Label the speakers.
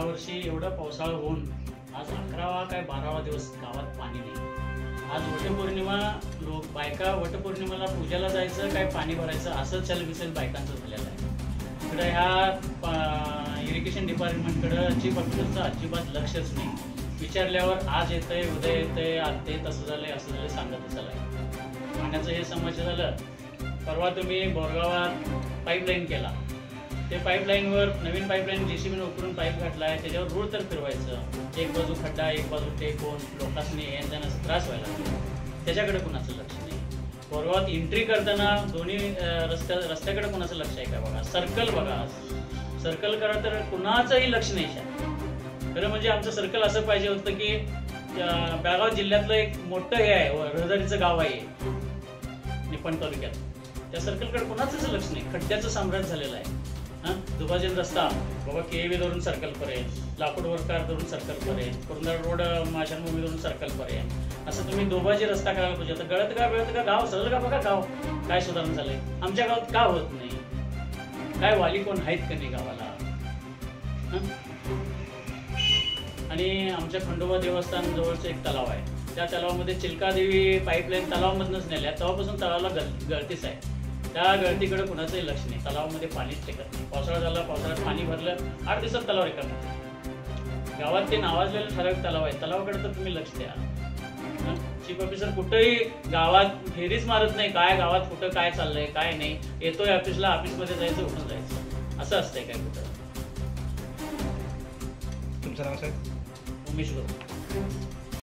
Speaker 1: वर्षी एवढा पावसाळा होऊन आज 11वा काय 12वा दिवस गावात पाणी नाही। आज वटपौर्णिमा, लोक बायका वटपौर्णिमेला पूजेला जायचं काय पाणी भरायचं असं चलबिचल बायकांचं झालेलं आहे। इकडे ह्या इरिगेशन डिपार्टमेंटकडं चीफ ऑफिसरचं अजिबात लक्षच नाही। विचारल्यावर आज येतंय, उद्या येतंय, आज ते तसं झालंय असं झालंय सांगतच चाललंय। पाण्याचं हे समस्या झालं। परवा तुम्ही बोरगावात पाईपलाईन केला, ते पाईपलाईनवर नवीन पाईपलाईन जेसीबीने उकरून पाईप घातलाय, त्याच्यावर रोड तर फिरवायचं, एक बाजू खड्डा एक बाजू टेकून लोकांनी येण्याचा त्रास व्हायला लागला, त्याच्याकडे कुणाचं लक्ष नाही। बोरगावात एंट्री करताना दोन्ही रस्त्याकडे कुणाचं लक्ष आहे का बघा, सर्कल बघा, सर्कल करा तर कुणाचंही लक्ष नाही। खरं म्हणजे आमचं सर्कल असं पाहिजे होतं की बेळगाव जिल्ह्यातलं एक मोठं हे आहे, रहदारीचं गाव आहे निपाण तालुक्यात, त्या सर्कलकडे कुणाचंच लक्ष नाही। खड्ड्याचं साम्राज्य झालेलं आहे। दुभाजन रस्ता बाबा केवी धरून सर्कल पर्यंत, लाकूड वरकार धरून सर्कल पर्यंत, कुरुंदवाड रोड माशांभूमी धरून सर्कल पर्यंत, असं तुम्ही दुभाजी रस्ता करायला पाहिजे। आता गळत का गाव सरळ का बघा, गाव काय सुधारणा झालंय आमच्या गावात का होत नाही? काय वाली कोण आहेत का नाही गावाला? आणि आमच्या खंडोबा देवस्थान जवळचं एक तलाव आहे, त्या तलावामध्ये चिल्कादेवी पाईपलाईन तलावामधूनच नेल्या, तेव्हापासून तलावाला गळतीच आहे। त्या गळतीकडे कुणाचंही लक्ष नाही। तलावामध्ये पाणीच टेकत नाही। पावसाळा झाला, पावसाळ्यात पाणी भरलं, 8 दिवसात तलाव रिकामा। गावात ते नावाजलेलं ठराविक तलाव आहे, तलावाकडे तर तुम्ही लक्ष द्या। चीफ ऑफिसर कुठेही गावात फेरीच मारत नाही, काय गावात कुठं काय चाललंय काय नाही, येतोय ऑफिसला, ऑफिसमध्ये जायचं उठून जायचं, असं असतंय काय कुठं?
Speaker 2: तुमचं नाव साहेब?
Speaker 1: उमेश गुरु।